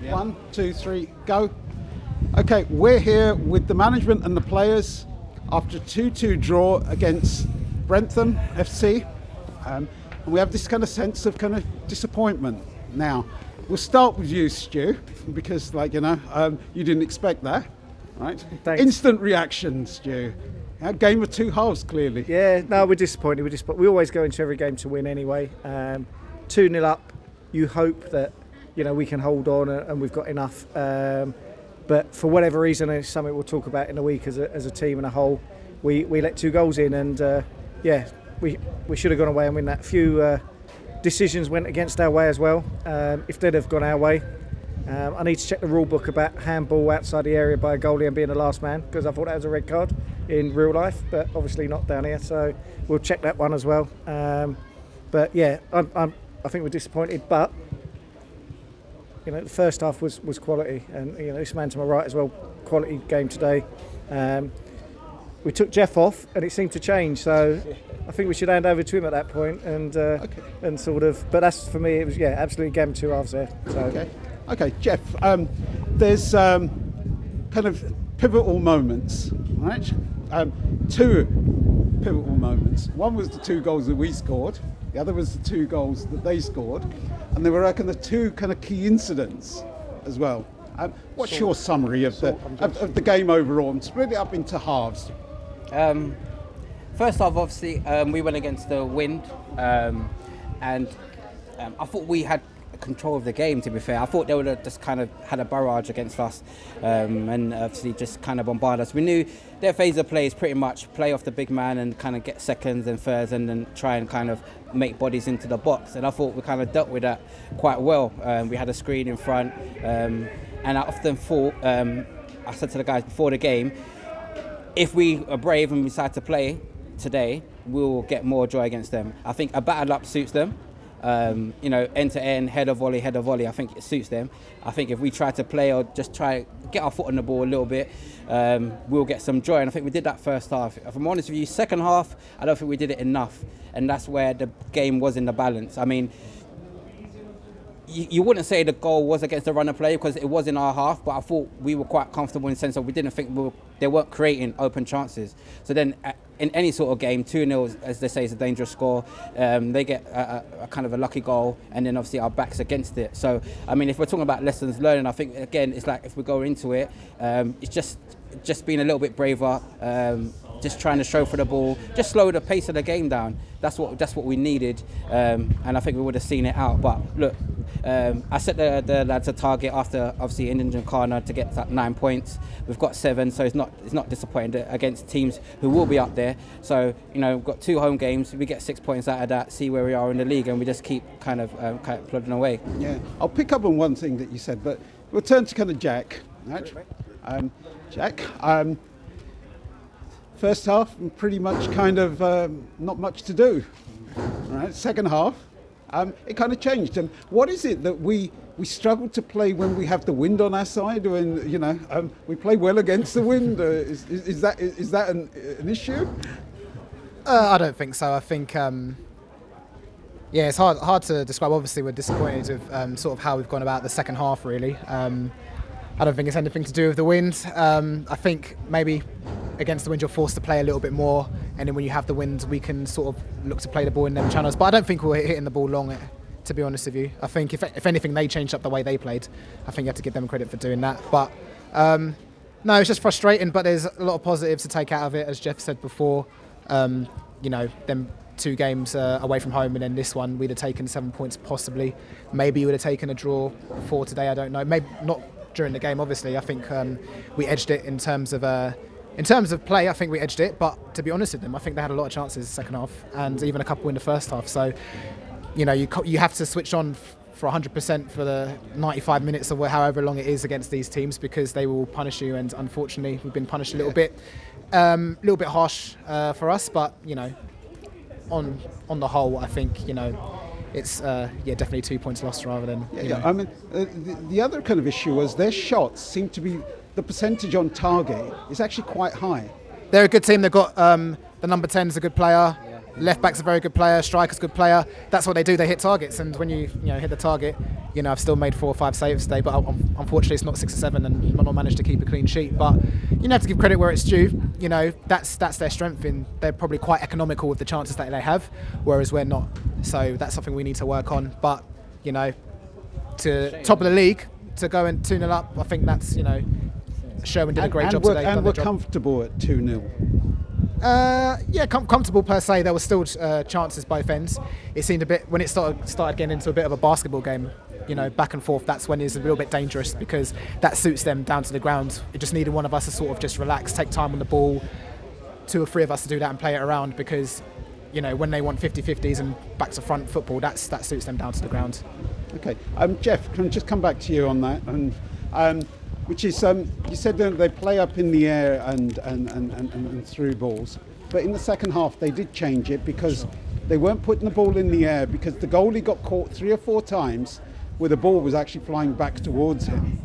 Yeah. 1, 2, 3, go. Okay, we're here with the management and the players after a 2-2 draw against Brentham FC. And we have this kind of sense of kind of disappointment. Now, we'll start with you, Stu, because you didn't expect that, right? Thanks. Instant reaction, Stu. A game of two halves, clearly. Yeah, no, we're disappointed. We always go into every game to win anyway. 2-0 up, you hope that we can hold on and we've got enough. But for whatever reason, and it's something we'll talk about in a week as a team and a whole, we let 2 goals in, and we should have gone away and win that. A few decisions went against our way as well. If they'd have gone our way, I need to check the rule book about handball outside the area by a goalie and being the last man, because I thought that was a red card in real life, but obviously not down here. So we'll check that one as well. But yeah, I think we're disappointed, but the first half was quality, and this man to my right as well, quality game today. We took Jeff off, and it seemed to change. So I think we should hand over to him at that point, and and sort of. But that's for me. It was absolutely game of two halves there. So. Okay, Jeff. There's kind of pivotal moments, right? 2 pivotal moments. One was the 2 goals that we scored. The other was the 2 goals that they scored, and there were the 2 kind of key incidents as well. What's your summary of the game overall? And split it up into halves. First off, obviously, we went against the wind, and I thought we had control of the game, to be fair. I thought they would have just kind of had a barrage against us, and obviously just kind of bombard us. We knew their phase of play is pretty much play off the big man and kind of get seconds and thirds and then try and kind of make bodies into the box, and I thought we kind of dealt with that quite well. We had a screen in front, and I often thought, I said to the guys before the game, if we are brave and we decide to play today, we'll get more joy against them. I think a battle up suits them. End to end, header volley, I think it suits them. I think if we try to play or just try get our foot on the ball a little bit, we'll get some joy. And I think we did that first half. If I'm honest with you, second half, I don't think we did it enough. And that's where the game was in the balance. I mean, you wouldn't say the goal was against the run of play because it was in our half, but I thought we were quite comfortable in the sense of we didn't think they weren't creating open chances. So then in any sort of game, 2-0, as they say, is a dangerous score. They get a kind of a lucky goal, and then obviously our back's against it. So, I mean, if we're talking about lessons learned, I think, again, it's like if we go into it, it's just being a little bit braver, just trying to show for the ball, just slow the pace of the game down. That's what we needed, and I think we would have seen it out. But look, I set the lads a target after obviously Indian Corner to get that 9 points. We've got 7, so it's not disappointing against teams who will be up there. So we've got 2 home games. We get 6 points out of that. See where we are in the league, and we just keep kind of plodding away. Yeah, I'll pick up on one thing that you said, but we'll turn to kind of Jack. Right? Jack. First half, pretty much kind of not much to do. Right? Second half, it kind of changed. And what is it that we struggle to play when we have the wind on our side? When we play well against the wind. Is that an issue? I don't think so. I think it's hard to describe. Obviously, we're disappointed with sort of how we've gone about the second half. Really, I don't think it's anything to do with the wind. I think maybe against the wind you're forced to play a little bit more, and then when you have the wind we can sort of look to play the ball in them channels. But I don't think we're hitting the ball long, to be honest with you. I think if anything they changed up the way they played. I think you have to give them credit for doing that. But no, it's just frustrating, but there's a lot of positives to take out of it, as Jeff said before. Them 2 games away from home, and then this one we'd have taken 7 points possibly. Maybe you would have taken a draw for today, I don't know. Maybe not during the game, obviously. I think we edged it in terms of play. I think we edged it, but to be honest with them, I think they had a lot of chances in the second half, and even a couple in the first half. So, you have to switch on for 100% for the 95 minutes or however long it is against these teams, because they will punish you. And unfortunately, we've been punished a little bit harsh for us. But on the whole, I think it's definitely 2 points lost rather than. I mean, the other kind of issue was their shots seem to be. The percentage on target is actually quite high. They're a good team. They've got the number 10 is a good player. left back's a very good player, striker's a good player. That's what they do. They hit targets, and when you hit the target, I've still made 4 or 5 saves today, but unfortunately it's not 6 or 7, and not managed to keep a clean sheet. But you have to give credit where it's due. That's their strength. They're probably quite economical with the chances that they have, whereas we're not. So that's something we need to work on. But to top of the league, to go and 2-0 up, I think that's Sherwin did a great job today. And we're comfortable at 2-0. Comfortable per se. There were still chances both ends. It seemed a bit when it started getting into a bit of a basketball game. Back and forth. That's when it's a little bit dangerous because that suits them down to the ground. It just needed one of us to sort of just relax, take time on the ball. 2 or 3 of us to do that and play it around because, when they want 50-50s and back to front football, that suits them down to the ground. Okay, Jeff, can I just come back to you on that? And which is you said that they play up in the air and through balls, but in the second half they did change it because they weren't putting the ball in the air because the goalie got caught 3 or 4 times where the ball was actually flying back towards him.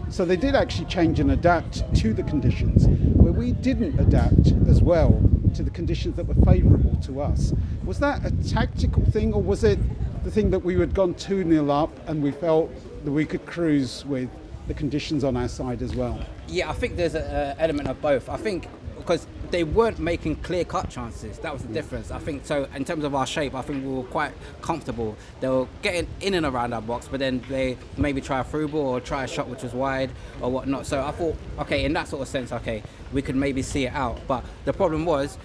So they did actually change and adapt to the conditions, where we didn't adapt as well to the conditions that were favourable to us. Was that a tactical thing, or was it the thing that we had gone 2-0 up and we felt that we could cruise with the conditions on our side as well? Yeah, I think there's an element of both. I think because they weren't making clear-cut chances. That was the difference. I think so. In terms of our shape, I think we were quite comfortable. They were getting in and around our box, but then they maybe try a through ball or try a shot which was wide or whatnot. So I thought, okay, in that sort of sense, okay, we could maybe see it out. But the problem was,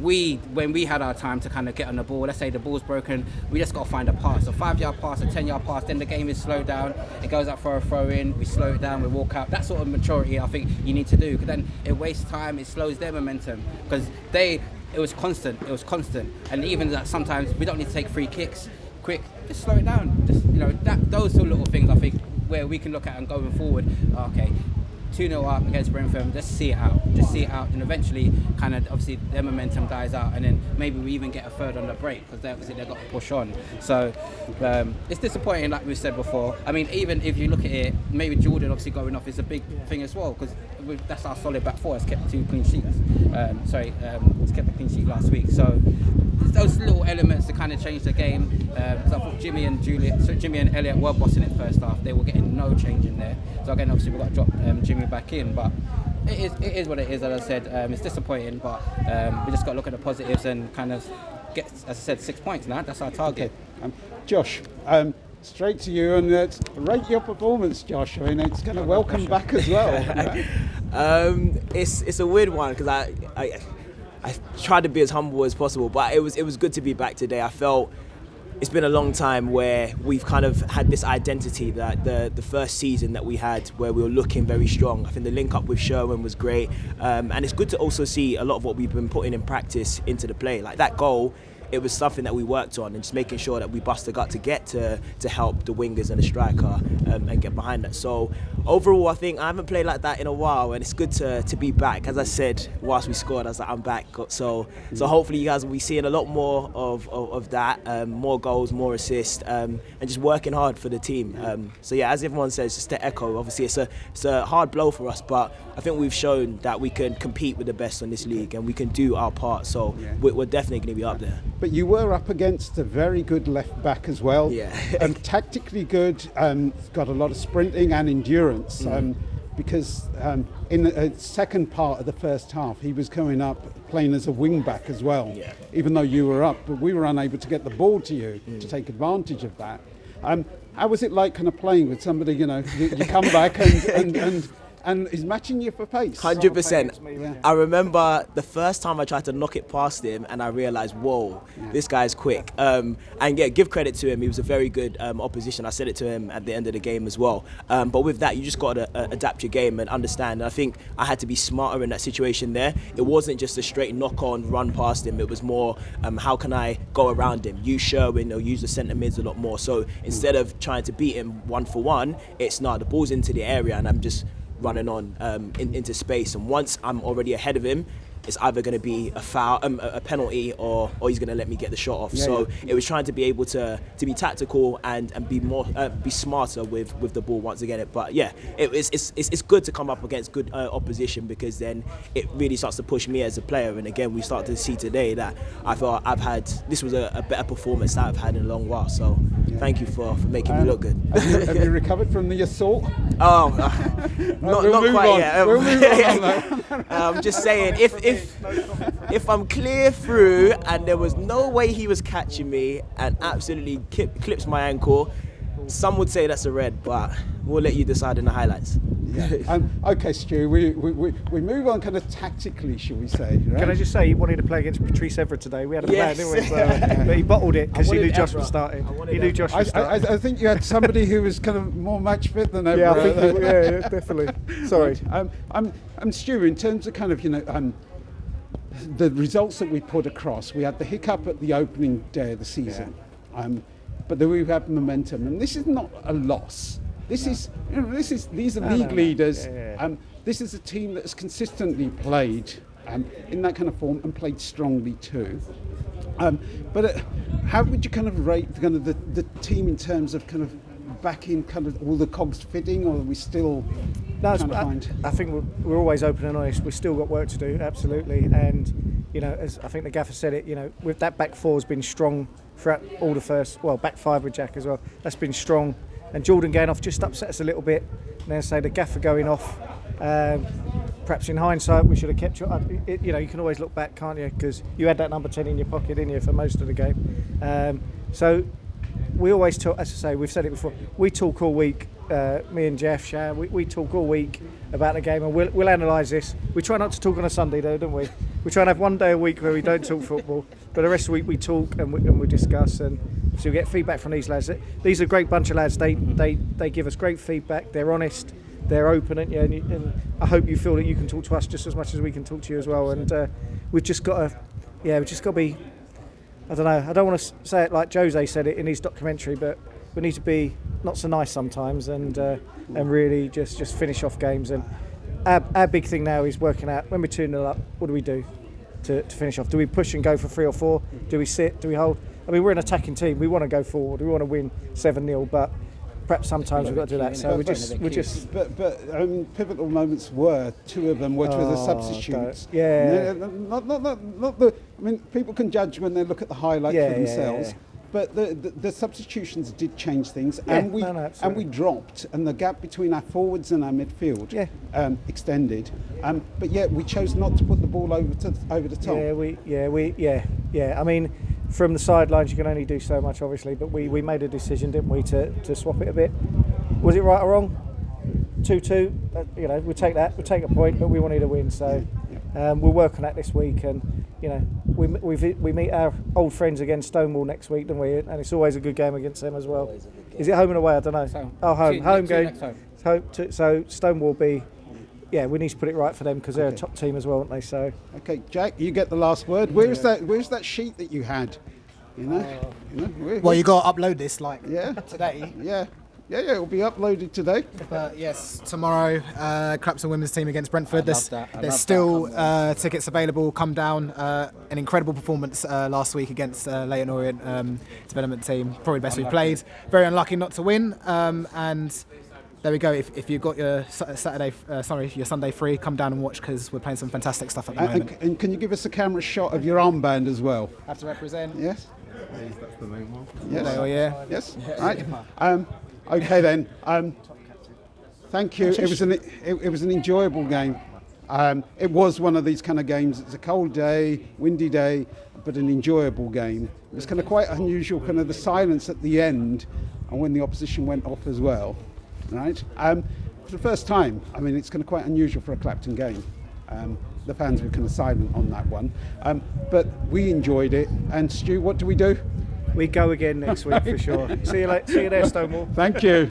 when we had our time to kind of get on the ball, let's say the ball's broken, we just got to find a pass. A 5-yard pass, a 10-yard pass, then the game is slowed down. It goes up for a throw in, we slow it down, we walk out. That sort of maturity I think you need to do, because then it wastes time, it slows their momentum. Because it was constant. And even that sometimes we don't need to take free kicks quick, just slow it down. Just, those sort of little things I think where we can look at and going forward, okay, 2-0 up against Brentham, just see it out, and eventually kind of obviously their momentum dies out, and then maybe we even get a third on the break because obviously they've got to push on. So it's disappointing, like we said before. I mean, even if you look at it, maybe Jordan obviously going off is a big thing as well, because that's our solid back four. It's kept 2 clean sheets. It's kept a clean sheet last week. So those little elements to kind of change the game. So I thought Jimmy and Elliot were bossing it first half. They were getting no change in there. So again, obviously we've got to drop Jimmy back in, but it is what it is. As I said, it's disappointing, but we just got to look at the positives and kind of get, as I said, 6 points now. That's our target. Okay. Josh, straight to you, and rate your performance, Josh. I mean, it's kind of welcome back as well. It's a weird one because I tried to be as humble as possible, but it was good to be back today. I felt it's been a long time where we've kind of had this identity that the first season that we had where we were looking very strong. I think the link up with Sherwin was great, and it's good to also see a lot of what we've been putting in practice into the play. Like that goal, it was something that we worked on and just making sure that we bust the gut to get to help the wingers and the striker and get behind that. So overall, I think I haven't played like that in a while, and it's good to be back. As I said, whilst we scored, I was like, I'm back. So hopefully you guys will be seeing a lot more of that, more goals, more assists, and just working hard for the team. So yeah, as everyone says, just to echo, obviously it's a hard blow for us, but I think we've shown that we can compete with the best in this league and we can do our part. So we're definitely going to be up there. But you were up against a very good left back as well. Yeah. Tactically good, got a lot of sprinting and endurance. Because in the second part of the first half, he was coming up playing as a wing back as well. Yeah. Even though you were up, but we were unable to get the ball to you to take advantage of that. How was it like kind of playing with somebody, you come back and he's matching you for pace? 100%. I remember the first time I tried to knock it past him and I realised, whoa, this guy's quick. And yeah, give credit to him. He was a very good opposition. I said it to him at the end of the game as well. But with that, you just got to adapt your game and understand. And I think I had to be smarter in that situation there. It wasn't just a straight knock-on, run past him. It was more, how can I go around him? Use Sherwin or use the centre mids a lot more. So instead of trying to beat him 1-for-1, it's not. The ball's into the area and I'm just running on into space, and once I'm already ahead of him, it's either going to be a foul, a penalty, or he's going to let me get the shot off. It was trying to be able to be tactical and be be smarter with the ball once again. But yeah, it's good to come up against good opposition, because then it really starts to push me as a player. And again, we start to see today that I thought this was a better performance that I've had in a long while. So thank you for making me look good. Have you recovered from the assault? Oh, not quite yet. We'll move on. I'm just saying, if I'm clear through and there was no way he was catching me and absolutely clips my ankle, some would say that's a red, but we'll let you decide in the highlights. Yeah. Okay, Stu, we move on kind of tactically, shall we say? Right? Can I just say, he wanted to play against Patrice Evra today. We had a plan, Yes. didn't we? So, but he bottled it because he knew Josh was starting. He knew Josh was starting. I think you had somebody who was kind of more match fit than ever. Yeah, I think yeah, definitely. Sorry. I'm Stu, in terms of kind of, the results that we put across, we had the hiccup at the opening day of the season, but then we have momentum, and this is not a loss. These are league leaders. This is a team that has consistently played in that kind of form and played strongly too. But how would you kind of rate the team in terms of kind of backing kind of all the cogs fitting, or are we still I think we're always open and honest. We've still got work to do, absolutely. And as I think the gaffer said it, with that back four has been strong throughout all the back five with Jack as well. That's been strong. And Jordan going off just upset us a little bit. And then say the gaffer going off. Perhaps in hindsight we should have kept you can always look back, can't you? Because you had that number 10 in your pocket, didn't you, for most of the game. So we always talk, as I say, we've said it before, we talk all week, me and Jeff, Shan, we talk all week about the game, and we'll analyse this. We try not to talk on a Sunday though, don't we? We try and have one day a week where we don't talk football, but the rest of the week we talk and we discuss, and so we get feedback from these lads. These are a great bunch of lads. They give us great feedback. They're honest, they're open, and I hope you feel that you can talk to us just as much as we can talk to you as well. And we've just got to be, I don't know, I don't want to say it like Jose said it in his documentary, but we need to be not so nice sometimes, and really just finish off games. And our big thing now is working out, when we're 2-0 up, what do we do to finish off? Do we push and go for 3 or 4? Do we sit? Do we hold? I mean, we're an attacking team. We want to go forward. We want to win 7-0, but perhaps sometimes we've got to do that. So we're just. But pivotal moments were 2 of them, which were the substitutes. Not the. I mean, people can judge when they look at the highlights for themselves. But the substitutions did change things, and we dropped, and the gap between our forwards and our midfield extended. But yet we chose not to put the ball over the top. I mean, from the sidelines you can only do so much, obviously. But we made a decision, didn't we, to swap it a bit. Was it right or wrong? 2-2. We take that. We take a point, but we wanted to win. So we'll work on that this week, and we meet our old friends against Stonewall next week, don't we? And it's always a good game against them as well. Is it home and away? I don't know. Home game. So Stonewall will be. Yeah, we need to put it right for them because they're a top team as well, aren't they? So. Okay, Jack, you get the last word. Where's that sheet that you had? Well, you got to upload this today. Yeah, it'll be uploaded today. But yes, tomorrow, Clapton women's team against Brentford. There's still tickets available. Come down. An incredible performance last week against Leyton Orient development team. Probably the best we've played. Very unlucky not to win. And there we go. If you've got your your Sunday free, come down and watch because we're playing some fantastic stuff at the moment. And can you give us a camera shot of your armband as well? Have to represent. Yes. That's the main one. Yes. Yes. Right. Okay then. Thank you. It was an enjoyable game. It was one of these kind of games. It's a cold day, windy day, but an enjoyable game. It was kind of quite unusual, kind of the silence at the end, and when the opposition went off as well. Right. For the first time, I mean, it's kind of quite unusual for a Clapton game. The fans were kind of silent on that one, but we enjoyed it. And Stu, what do? We go again next week for sure. See you there, Stonewall. Thank you.